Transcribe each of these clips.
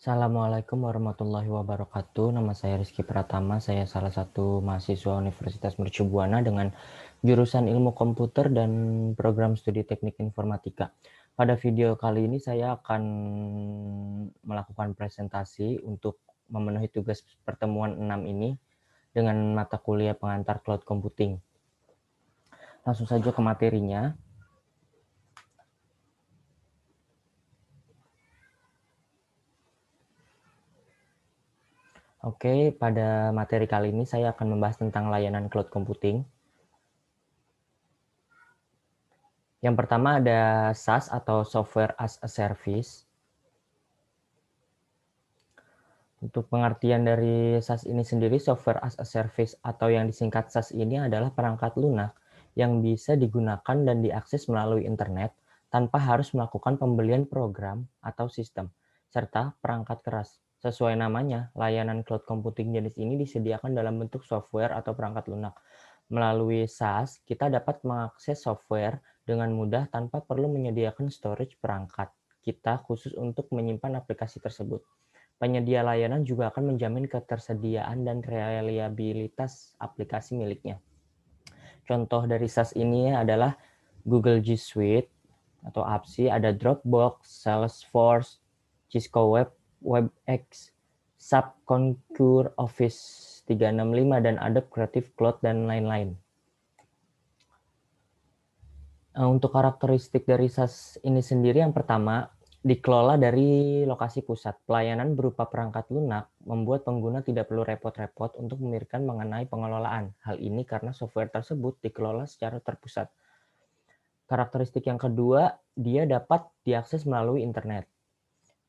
Assalamualaikum warahmatullahi wabarakatuh. Nama saya Rizky Pratama. Saya salah satu mahasiswa Universitas Mercu Buana dengan jurusan Ilmu Komputer dan Program Studi Teknik Informatika. Pada video kali ini saya akan melakukan presentasi untuk memenuhi tugas pertemuan 6 ini dengan mata kuliah pengantar Cloud Computing. Langsung saja ke materinya. Oke, pada materi kali ini saya akan membahas tentang layanan cloud computing. Yang pertama ada SaaS atau Software as a Service. Untuk pengertian dari SaaS ini sendiri, Software as a Service atau yang disingkat SaaS ini adalah perangkat lunak yang bisa digunakan dan diakses melalui internet tanpa harus melakukan pembelian program atau sistem, serta perangkat keras. Sesuai namanya, layanan cloud computing jenis ini disediakan dalam bentuk software atau perangkat lunak. Melalui SaaS, kita dapat mengakses software dengan mudah tanpa perlu menyediakan storage perangkat kita khusus untuk menyimpan aplikasi tersebut. Penyedia layanan juga akan menjamin ketersediaan dan reliabilitas aplikasi miliknya. Contoh dari SaaS ini adalah Google G Suite atau APSI, ada Dropbox, Salesforce, Cisco WebEx, SAP Concur, Office 365, dan Adobe Creative Cloud, dan lain-lain. Untuk karakteristik dari SaaS ini sendiri, yang pertama, dikelola dari lokasi pusat. Pelayanan berupa perangkat lunak membuat pengguna tidak perlu repot-repot untuk memikirkan mengenai pengelolaan. Hal ini karena software tersebut dikelola secara terpusat. Karakteristik yang kedua, dia dapat diakses melalui internet.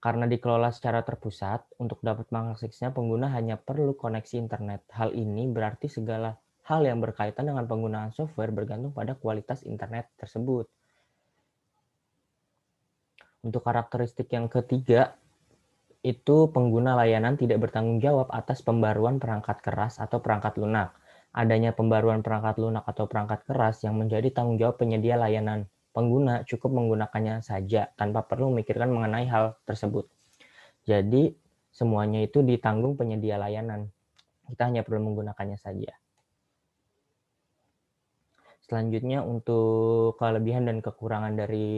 Karena dikelola secara terpusat, untuk dapat mengaksesnya pengguna hanya perlu koneksi internet. Hal ini berarti segala hal yang berkaitan dengan penggunaan software bergantung pada kualitas internet tersebut. Untuk karakteristik yang ketiga, itu pengguna layanan tidak bertanggung jawab atas pembaruan perangkat keras atau perangkat lunak. Adanya pembaruan perangkat lunak atau perangkat keras yang menjadi tanggung jawab penyedia layanan. Pengguna cukup menggunakannya saja tanpa perlu memikirkan mengenai hal tersebut. Jadi, semuanya itu ditanggung penyedia layanan. Kita hanya perlu menggunakannya saja. Selanjutnya untuk kelebihan dan kekurangan dari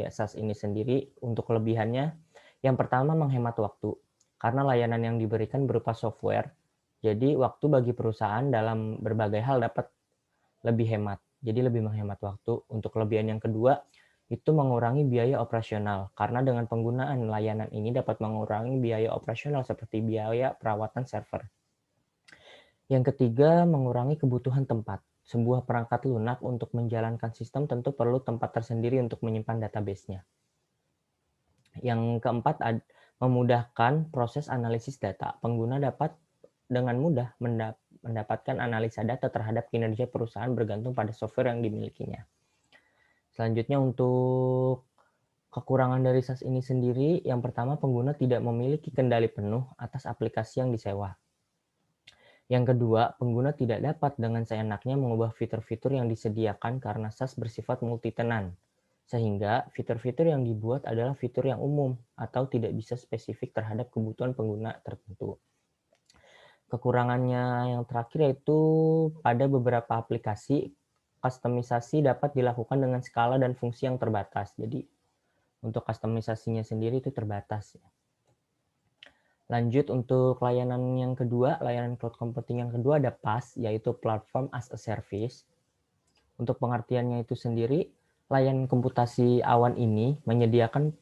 SaaS ini sendiri. Untuk kelebihannya, yang pertama menghemat waktu. Karena layanan yang diberikan berupa software, jadi waktu bagi perusahaan dalam berbagai hal dapat lebih hemat. Jadi lebih menghemat waktu. Untuk kelebihan yang kedua, itu mengurangi biaya operasional. Karena dengan penggunaan layanan ini dapat mengurangi biaya operasional seperti biaya perawatan server. Yang ketiga, mengurangi kebutuhan tempat. Sebuah perangkat lunak untuk menjalankan sistem tentu perlu tempat tersendiri untuk menyimpan database-nya. Yang keempat, memudahkan proses analisis data. Pengguna dapat dengan mudah mendapatkan analisa data terhadap kinerja perusahaan bergantung pada software yang dimilikinya. Selanjutnya untuk kekurangan dari SaaS ini sendiri, yang pertama pengguna tidak memiliki kendali penuh atas aplikasi yang disewa. Yang kedua, pengguna tidak dapat dengan seenaknya mengubah fitur-fitur yang disediakan karena SaaS bersifat multi-tenan, sehingga fitur-fitur yang dibuat adalah fitur yang umum atau tidak bisa spesifik terhadap kebutuhan pengguna tertentu. Kekurangannya yang terakhir yaitu pada beberapa aplikasi, kustomisasi dapat dilakukan dengan skala dan fungsi yang terbatas. Jadi, untuk kustomisasinya sendiri itu terbatas. Lanjut untuk layanan yang kedua, layanan cloud computing yang kedua ada PaaS, yaitu Platform as a Service. Untuk pengertiannya itu sendiri, layanan komputasi awan ini menyediakan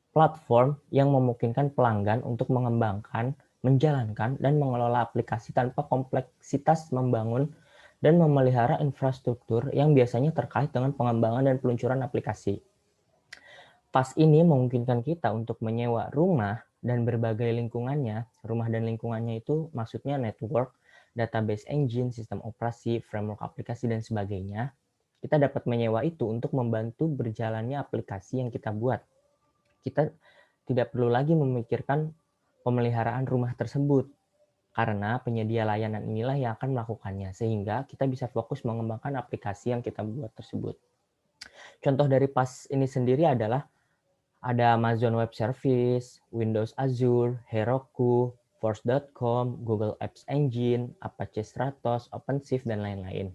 platform yang memungkinkan pelanggan untuk mengembangkan, menjalankan, dan mengelola aplikasi tanpa kompleksitas membangun dan memelihara infrastruktur yang biasanya terkait dengan pengembangan dan peluncuran aplikasi. PaaS ini memungkinkan kita untuk menyewa rumah dan berbagai lingkungannya. Rumah dan lingkungannya itu maksudnya network, database engine, sistem operasi, framework aplikasi, dan sebagainya. Kita dapat menyewa itu untuk membantu berjalannya aplikasi yang kita buat. Kita tidak perlu lagi memikirkan pemeliharaan rumah tersebut, karena penyedia layanan inilah yang akan melakukannya, sehingga kita bisa fokus mengembangkan aplikasi yang kita buat tersebut. Contoh dari PaaS ini sendiri adalah Ada Amazon Web Service, Windows Azure, Heroku, Force.com, Google Apps Engine, Apache Stratos, OpenShift, dan lain-lain.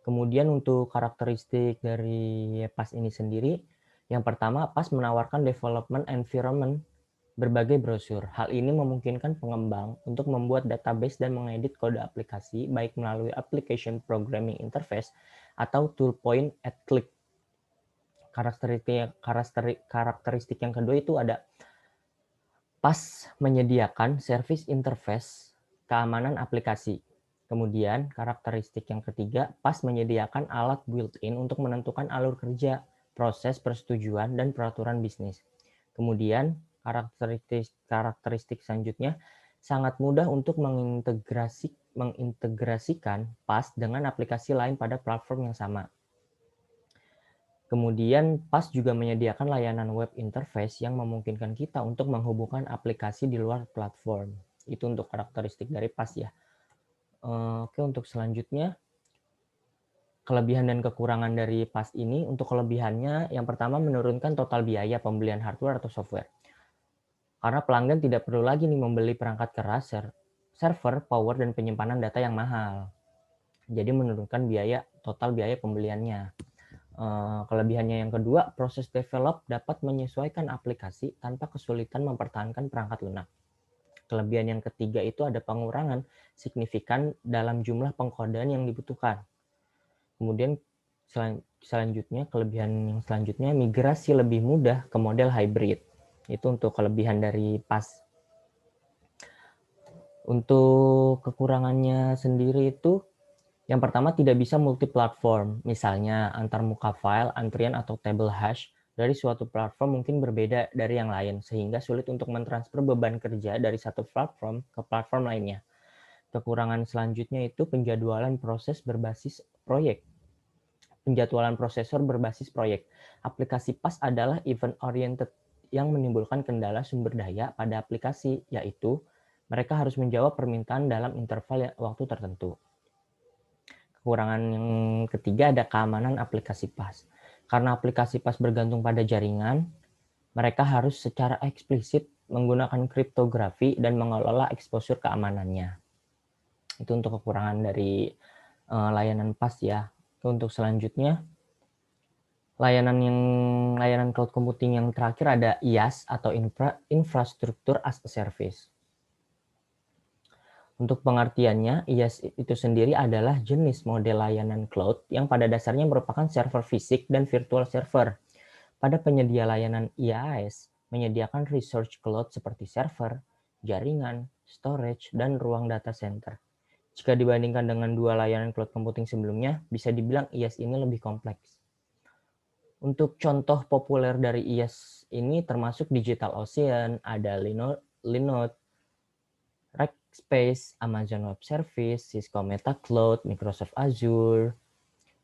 Kemudian untuk karakteristik dari PAS ini sendiri, yang pertama, PAS menawarkan development environment berbagai brosur. Hal ini memungkinkan pengembang untuk membuat database dan mengedit kode aplikasi baik melalui application programming interface atau tool point and click. Karakteristik yang kedua itu ada PAS menyediakan service interface keamanan aplikasi. Kemudian karakteristik yang ketiga, PAS menyediakan alat built-in untuk menentukan alur kerja, proses persetujuan, dan peraturan bisnis. Kemudian karakteristik selanjutnya sangat mudah untuk mengintegrasikan PAS dengan aplikasi lain pada platform yang sama. Kemudian PAS juga menyediakan layanan web interface yang memungkinkan kita untuk menghubungkan aplikasi di luar platform. Itu untuk karakteristik dari PAS ya. Oke, untuk selanjutnya, kelebihan dan kekurangan dari PAS ini. Untuk kelebihannya, yang pertama menurunkan total biaya pembelian hardware atau software. Karena pelanggan tidak perlu lagi nih membeli perangkat keras, server, power, dan penyimpanan data yang mahal. Jadi menurunkan total biaya pembeliannya. Kelebihannya yang kedua, proses develop dapat menyesuaikan aplikasi tanpa kesulitan mempertahankan perangkat lunak. Kelebihan yang ketiga itu ada pengurangan signifikan dalam jumlah pengkodean yang dibutuhkan. Kemudian selanjutnya, kelebihan yang selanjutnya, migrasi lebih mudah ke model hybrid. Itu untuk kelebihan dari PAS. Untuk kekurangannya sendiri itu, yang pertama, tidak bisa multi-platform, misalnya antar muka file, antrian, atau table hash dari suatu platform mungkin berbeda dari yang lain, sehingga sulit untuk mentransfer beban kerja dari satu platform ke platform lainnya. Kekurangan selanjutnya itu penjadwalan proses berbasis proyek. Penjadwalan prosesor berbasis proyek. Aplikasi PAS adalah event-oriented yang menimbulkan kendala sumber daya pada aplikasi, yaitu mereka harus menjawab permintaan dalam interval waktu tertentu. Kekurangan yang ketiga ada keamanan aplikasi PAS. Karena aplikasi PAS bergantung pada jaringan, mereka harus secara eksplisit menggunakan kriptografi dan mengelola exposure keamanannya. Itu untuk kekurangan dari layanan PAS ya. Untuk selanjutnya, layanan cloud computing yang terakhir ada IaaS atau Infrastructure as a Service. Untuk pengertiannya, IaaS itu sendiri adalah jenis model layanan cloud yang pada dasarnya merupakan server fisik dan virtual server. Pada penyedia layanan IaaS, menyediakan resource cloud seperti server, jaringan, storage, dan ruang data center. Jika dibandingkan dengan dua layanan cloud computing sebelumnya, bisa dibilang IaaS ini lebih kompleks. Untuk contoh populer dari IaaS ini termasuk DigitalOcean, ada Linode, Rackspace, Amazon Web Service, Cisco Meta Cloud, Microsoft Azure,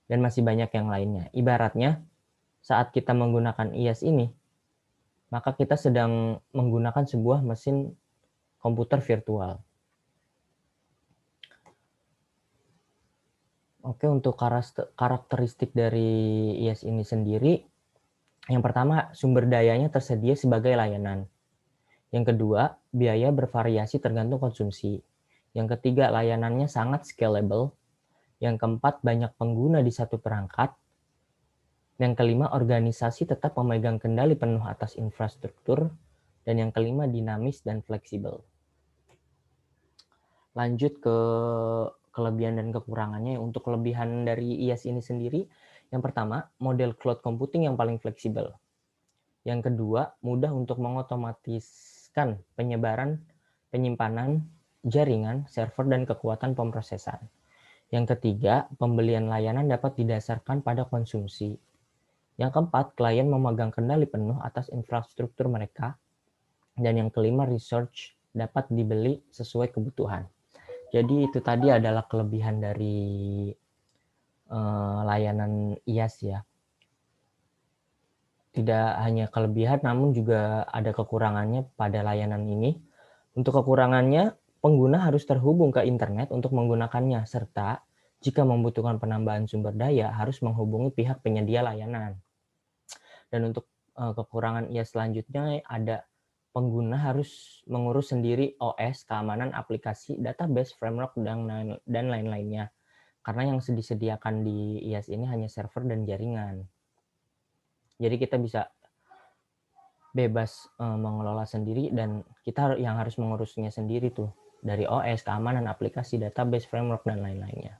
dan masih banyak yang lainnya. Ibaratnya, saat kita menggunakan IaaS ini, maka kita sedang menggunakan sebuah mesin komputer virtual. Oke, untuk karakteristik dari IaaS ini sendiri, yang pertama, sumber dayanya tersedia sebagai layanan. Yang kedua, biaya bervariasi tergantung konsumsi. Yang ketiga, layanannya sangat scalable. Yang keempat, banyak pengguna di satu perangkat. Yang kelima, organisasi tetap memegang kendali penuh atas infrastruktur. Dan yang kelima, dinamis dan fleksibel. Lanjut ke kelebihan dan kekurangannya. Untuk kelebihan dari IaaS ini sendiri, yang pertama, model cloud computing yang paling fleksibel. Yang kedua, mudah untuk mengotomatiskan penyebaran, penyimpanan, jaringan, server, dan kekuatan pemrosesan. Yang ketiga, pembelian layanan dapat didasarkan pada konsumsi. Yang keempat, klien memegang kendali penuh atas infrastruktur mereka. Dan yang kelima, research dapat dibeli sesuai kebutuhan. Jadi itu tadi adalah kelebihan dari layanan IaaS ya. Tidak hanya kelebihan, namun juga ada kekurangannya pada layanan ini. Untuk kekurangannya, pengguna harus terhubung ke internet untuk menggunakannya, serta jika membutuhkan penambahan sumber daya, harus menghubungi pihak penyedia layanan. Dan untuk kekurangan IaaS selanjutnya ada pengguna harus mengurus sendiri OS, keamanan aplikasi, database, framework, dan lain-lainnya. Karena yang disediakan di IaaS ini hanya server dan jaringan. Jadi kita bisa bebas mengelola sendiri dan kita yang harus mengurusnya sendiri tuh. Dari OS, keamanan aplikasi, database, framework, dan lain-lainnya.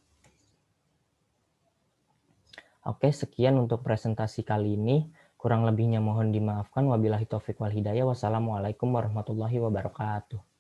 Oke, sekian untuk presentasi kali ini. Kurang lebihnya mohon dimaafkan. Wabillahi taufiq wal hidayah. Wassalamualaikum warahmatullahi wabarakatuh.